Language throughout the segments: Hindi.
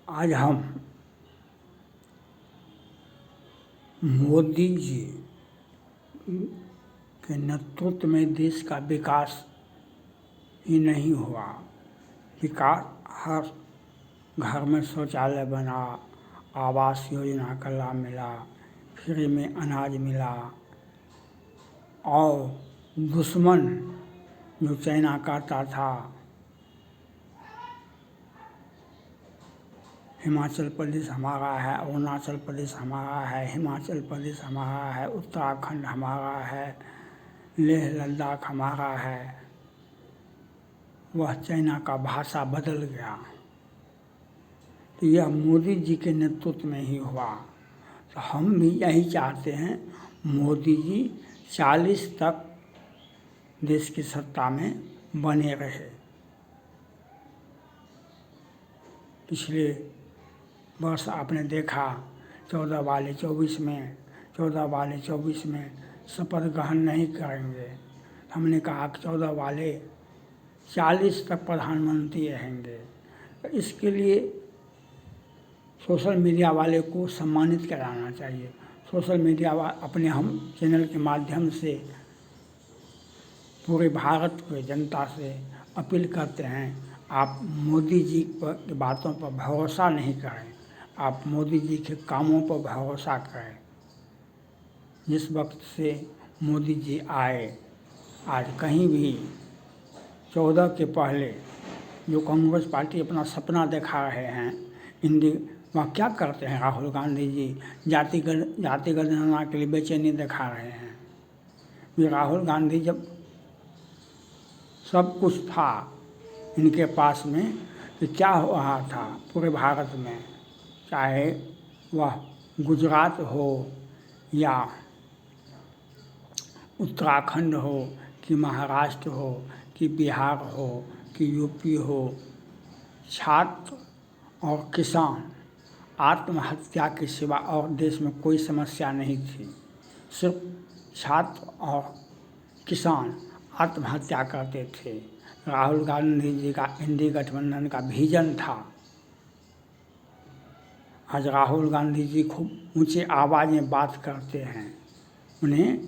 आज हम मोदी जी के नेतृत्व में देश का विकास ही नहीं हुआ। विकास हर घर में शौचालय बना, आवास योजना का लाभ मिला, फ्री में अनाज मिला, और दुश्मन जो चाइना कहता था हिमाचल प्रदेश हमारा है, अरुणाचल प्रदेश हमारा है, हिमाचल प्रदेश हमारा है, उत्तराखंड हमारा है, लेह लद्दाख हमारा है, वह चाइना का भाषा बदल गया। तो यह मोदी जी के नेतृत्व में ही हुआ। तो हम भी यही चाहते हैं, मोदी जी 40 तक देश की सत्ता में बने रहे। पिछले वर्ष आपने देखा 14 वाले 24 में शपथ ग्रहण नहीं करेंगे। हमने कहा कि 14 वाले 40 तक प्रधानमंत्री रहेंगे। तो इसके लिए सोशल मीडिया वाले को सम्मानित कराना चाहिए। सोशल मीडिया अपने हम चैनल के माध्यम से पूरे भारत की जनता से अपील करते हैं, आप मोदी जी की बातों पर भरोसा नहीं करें, आप मोदी जी के कामों पर भरोसा करें। जिस वक्त से मोदी जी आए, आज कहीं भी 14 के पहले जो कांग्रेस पार्टी अपना सपना दिखा रहे हैं, वह क्या करते हैं राहुल गांधी जी? जातिगत गणना के लिए बेचैनी दिखा रहे हैं। ये राहुल गांधी जब सब कुछ था इनके पास में, तो क्या हो रहा था पूरे भारत में, चाहे वह गुजरात हो या उत्तराखंड हो कि महाराष्ट्र हो कि बिहार हो कि यूपी हो, छात्र और किसान आत्महत्या के सिवा और देश में कोई समस्या नहीं थी। सिर्फ छात्र और किसान आत्महत्या करते थे। राहुल गांधी जी का इंडी गठबंधन का विजन था। आज राहुल गांधी जी खूब ऊंचे आवाज़ में बात करते हैं। उन्हें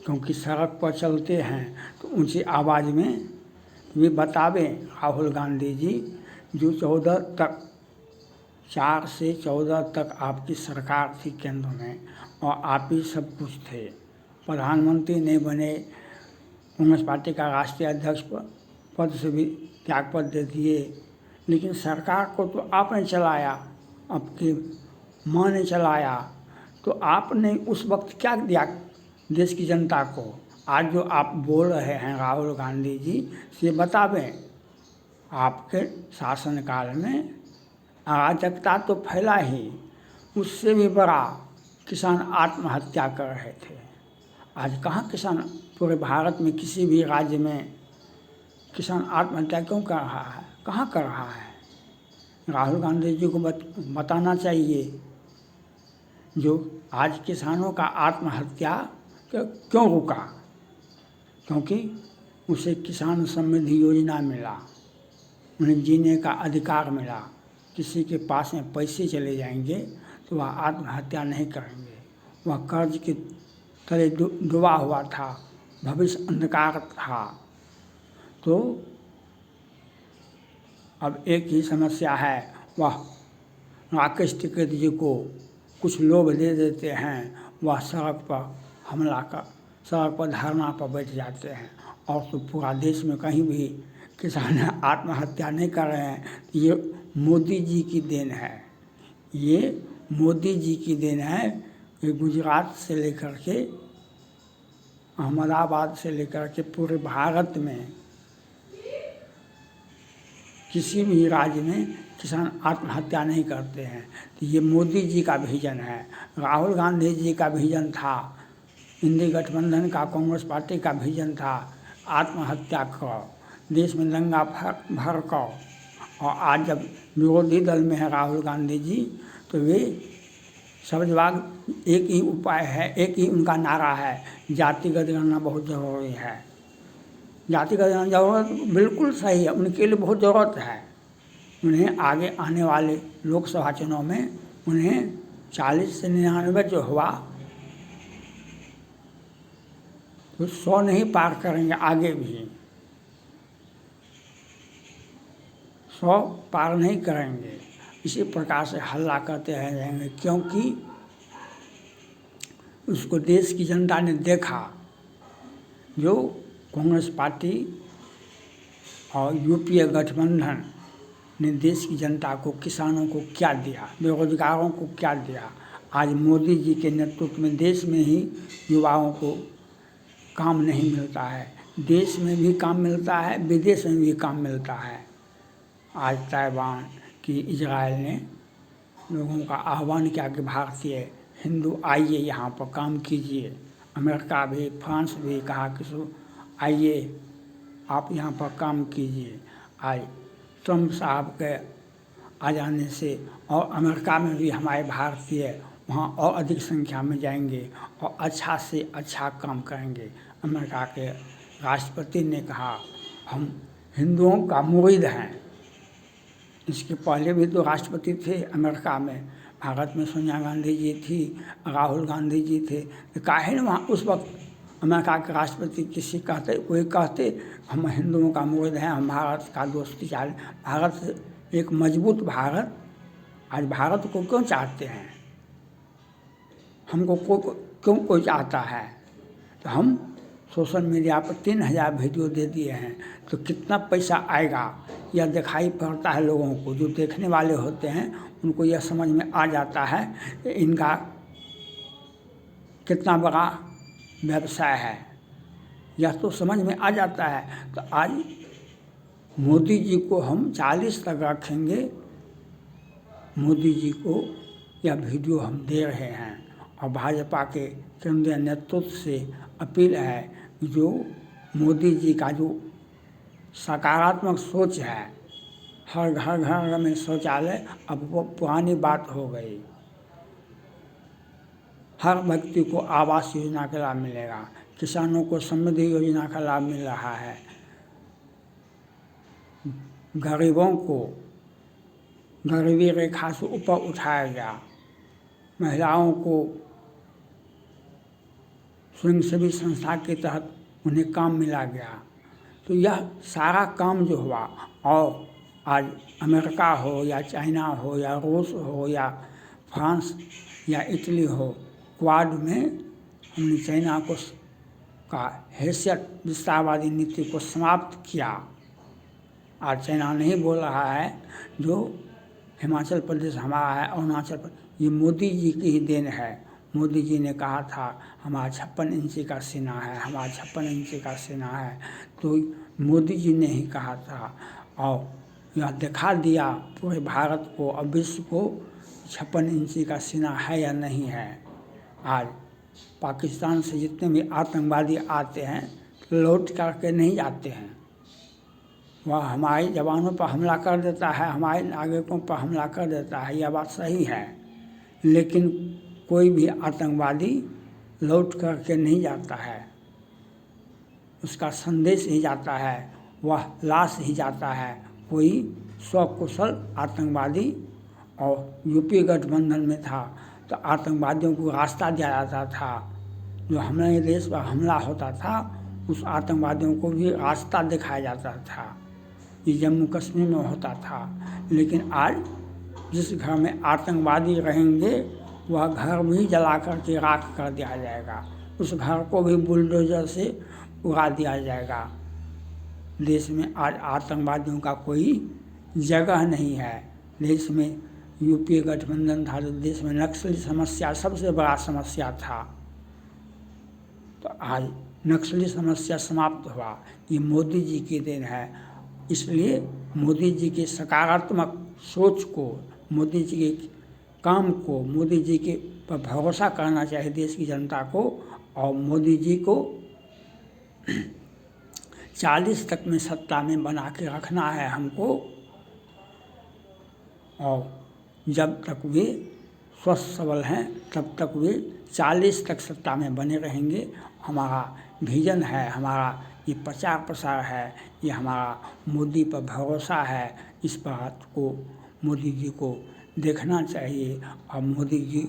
क्योंकि सड़क पर चलते हैं तो ऊंची आवाज़ में वे बतावें राहुल गांधी जी, जो 4 से 14 तक आपकी सरकार थी केंद्र में और आप ही सब कुछ थे, प्रधानमंत्री नहीं बने, कांग्रेस पार्टी का राष्ट्रीय अध्यक्ष पद से भी त्यागपत्र दे दिए, लेकिन सरकार को तो आपने चलाया, आपकी माँ ने चलाया। तो आपने उस वक्त क्या दिया देश की जनता को? आज जो आप बोल रहे हैं राहुल गांधी जी, से बतावें आपके शासनकाल में अराजकता तो फैला ही, उससे भी बड़ा किसान आत्महत्या कर रहे थे। आज कहाँ किसान, पूरे भारत में किसी भी राज्य में किसान आत्महत्या क्यों कर रहा है? कहाँ कर रहा है? राहुल गांधी जी को बताना चाहिए, जो आज किसानों का आत्महत्या क्यों रुका? क्योंकि उसे किसान समृद्धि योजना मिला, उन्हें जीने का अधिकार मिला। किसी के पास में पैसे चले जाएंगे तो वह आत्महत्या नहीं करेंगे। वह कर्ज के तले डूबा हुआ था, भविष्य अंधकार था। तो अब एक ही समस्या है, वह राकेश टिकैत जी को कुछ लोग दे देते हैं, वह सड़क पर धरना पर बैठ जाते हैं, और तो पूरा देश में कहीं भी किसान आत्महत्या नहीं कर रहे हैं। ये मोदी जी की देन है, ये मोदी जी की देन है। ये गुजरात से लेकर के अहमदाबाद से लेकर के पूरे भारत में किसी भी राज्य में किसान आत्महत्या नहीं करते हैं। तो ये मोदी जी का विजन है। राहुल गांधी जी का विजन था, इंडी गठबंधन का, कांग्रेस पार्टी का विजन था, आत्महत्या करो, देश में दंगा भड़काओ। और आज जब विरोधी दल में है राहुल गांधी जी, तो वे सब जवाब एक ही उपाय है, एक ही उनका नारा है, जातिगत गणना बहुत ज़रूरी है। जातिगत गणना ज़रूरत बिल्कुल सही है, उनके लिए बहुत ज़रूरत है। उन्हें आगे आने वाले लोकसभा चुनाव में उन्हें 40 से 99 जो हुआ तो 100 नहीं पार करेंगे, आगे भी 100 पार नहीं करेंगे। इसी प्रकार से हल्ला करते रह जाएंगे, क्योंकि उसको देश की जनता ने देखा। जो कांग्रेस पार्टी और यूपीए गठबंधन ने देश की जनता को, किसानों को क्या दिया, बेरोजगारों को क्या दिया। आज मोदी जी के नेतृत्व में देश में ही युवाओं को काम नहीं मिलता है, देश में भी काम मिलता है, विदेश में भी काम मिलता है। आज ताइवान की इजराइल ने लोगों का आह्वान किया कि भारतीय हिंदू आइए यहाँ पर काम कीजिए। अमेरिका भी, फ्रांस भी कहा कि आइए आप यहाँ पर काम कीजिए। आज ट्रम्प साहब के आ जाने से और अमेरिका में भी हमारे भारतीय वहाँ और अधिक संख्या में जाएंगे और अच्छा से अच्छा काम करेंगे। अमेरिका के राष्ट्रपति ने कहा हम हिंदुओं का मुरीद हैं। इसके पहले भी तो राष्ट्रपति थे अमेरिका में, भारत में सोनिया गांधी जी थी, राहुल गांधी जी थे। काहे न वहाँ उस वक्त अमेरिका के राष्ट्रपति कोई कहते हम हिंदुओं का मुरीद हैं, हम भारत का दोस्ती चाहे, भारत एक मजबूत भारत। आज भारत को क्यों चाहते हैं, हमको क्यों कोई चाहता है। तो हम सोशल मीडिया पर 3000 वीडियो दे दिए हैं, तो कितना पैसा आएगा यह दिखाई पड़ता है लोगों को। जो देखने वाले होते हैं उनको यह समझ में आ जाता है कि इनका कितना बड़ा व्यवसाय है, यह तो समझ में आ जाता है। तो आज मोदी जी को हम 40 तक रखेंगे। मोदी जी को यह वीडियो हम दे रहे हैं और भाजपा के केंद्रीय नेतृत्व से अपील है कि जो मोदी जी का जो सकारात्मक सोच है, हर घर घर में शौचालय, अब वो पुरानी बात हो गई। हर व्यक्ति को आवास योजना का लाभ मिलेगा, किसानों को समृद्धि योजना का लाभ मिल रहा है, गरीबों को गरीबी रेखा से ऊपर उठाया गया, महिलाओं को स्वयंसेवी संस्था के तहत उन्हें काम मिला गया। तो यह सारा काम जो हुआ, और आज अमेरिका हो या चाइना हो या रूस हो या फ्रांस या इटली हो, क्वाड में हमने चाइना को का हैसियत विस्तारवादी नीति को समाप्त किया। आज चाइना नहीं बोल रहा है जो हिमाचल प्रदेश हमारा है, अरुणाचल प्रदेश, ये मोदी जी की ही देन है। मोदी जी ने कहा था हमारा 56 इंची का सीना है, हमारा 56 इंची का सीना है। तो मोदी जी ने ही कहा था और यह दिखा दिया पूरे भारत को और विश्व को 56 इंची का सीना है या नहीं है। आज पाकिस्तान से जितने भी आतंकवादी आते हैं लौट करके नहीं जाते हैं, वह हमारे जवानों पर हमला कर देता है, हमारे नागरिकों पर हमला कर देता है, यह बात सही है। लेकिन कोई भी आतंकवादी लौट करके नहीं जाता है, उसका संदेश ही जाता है, वह लाश ही जाता है। कोई सकुशल आतंकवादी और यूपी गठबंधन में था तो आतंकवादियों को रास्ता दिया जाता था। जो हमारे देश पर हमला होता था उस आतंकवादियों को भी रास्ता दिखाया जाता था। ये जम्मू कश्मीर में होता था। लेकिन आज जिस घर में आतंकवादी रहेंगे वह घर भी जला करके राख कर दिया जाएगा, उस घर को भी बुलडोजर से उड़ा दिया जाएगा। देश में आज आतंकवादियों का कोई जगह नहीं है। देश में यूपीए गठबंधन था तो देश में नक्सली समस्या सबसे बड़ा समस्या था, तो आज नक्सली समस्या समाप्त हुआ। ये मोदी जी की देन है। इसलिए मोदी जी के सकारात्मक सोच को, मोदी जी के काम को, मोदी जी के पर भरोसा करना चाहिए देश की जनता को। और मोदी जी को 40 तक में सत्ता में बना के रखना है हमको। और जब तक वे स्वस्थ सबल हैं तब तक वे 40 तक सत्ता में बने रहेंगे। हमारा विजन है, हमारा ये प्रचार प्रसार है, ये हमारा मोदी पर भरोसा है इस बात को मोदी जी को देखना चाहिए और मोदी जी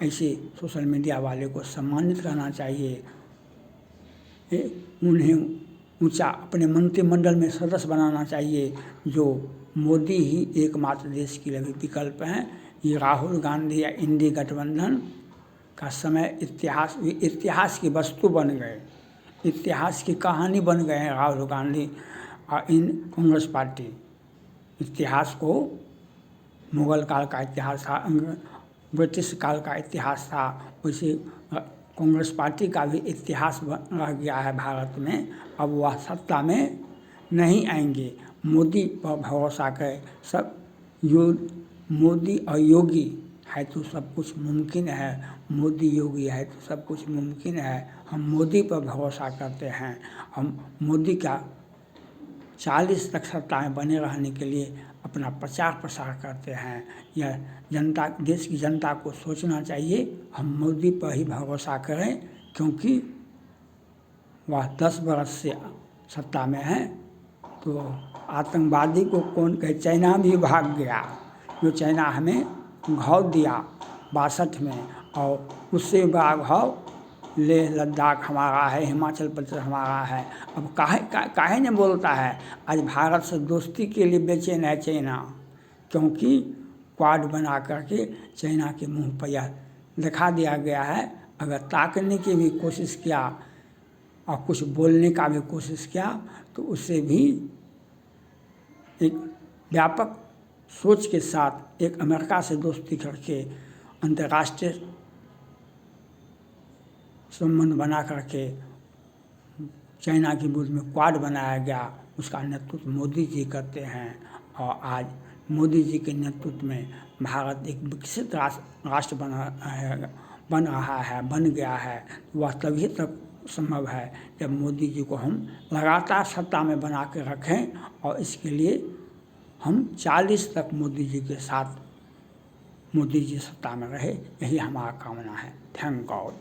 ऐसे सोशल मीडिया वाले को सम्मानित करना चाहिए, उन्हें ऊंचा अपने मंत्रिमंडल में सदस्य बनाना चाहिए। जो मोदी ही एकमात्र देश के लिए विकल्प हैं। ये राहुल गांधी या इंडी गठबंधन का समय इतिहास की वस्तु बन गए, इतिहास की कहानी बन गए हैं राहुल गांधी और इन कांग्रेस पार्टी। इतिहास को मुगल काल का इतिहास था, ब्रिटिश काल का इतिहास था, वैसे कांग्रेस पार्टी का भी इतिहास रह गया है भारत में। अब वह सत्ता में नहीं आएंगे। मोदी पर भरोसा करें, सब मोदी और योगी है तो सब कुछ मुमकिन है, मोदी योगी है तो सब कुछ मुमकिन है। हम मोदी पर भरोसा करते हैं। हम मोदी का 40 तक सत्ता में बने रहने के लिए अपना प्रचार प्रसार करते हैं। यह जनता, देश की जनता को सोचना चाहिए हम मोदी पर ही भरोसा करें, क्योंकि वह 10 बरस से सत्ता में है। तो आतंकवादी को कौन कहे, चाइना भी भाग गया, जो चाइना हमें घाव दिया 62 में, और उससे बड़ा घाव लेह लद्दाख हमारा है, हिमाचल प्रदेश हमारा है। अब काहे नहीं बोलता है। आज भारत से दोस्ती के लिए बेचैन है चाइना, क्योंकि क्वाड बना करके चाइना के मुंह पर यह दिखा दिया गया है। अगर ताकने की भी कोशिश किया और कुछ बोलने का भी कोशिश किया तो उससे भी एक व्यापक सोच के साथ एक अमेरिका से दोस्ती करके अंतर्राष्ट्रीय संबंध बना करके चाइना के विरुद्ध में क्वाड बनाया गया, उसका नेतृत्व मोदी जी करते हैं। और आज मोदी जी के नेतृत्व में भारत एक विकसित राष्ट्र बन गया है। वह तभी तक संभव है जब मोदी जी को हम लगातार सत्ता में बना के रखें, और इसके लिए हम 40 तक मोदी जी के साथ मोदी जी सत्ता में रहे, यही हमारा कामना है। Thank God.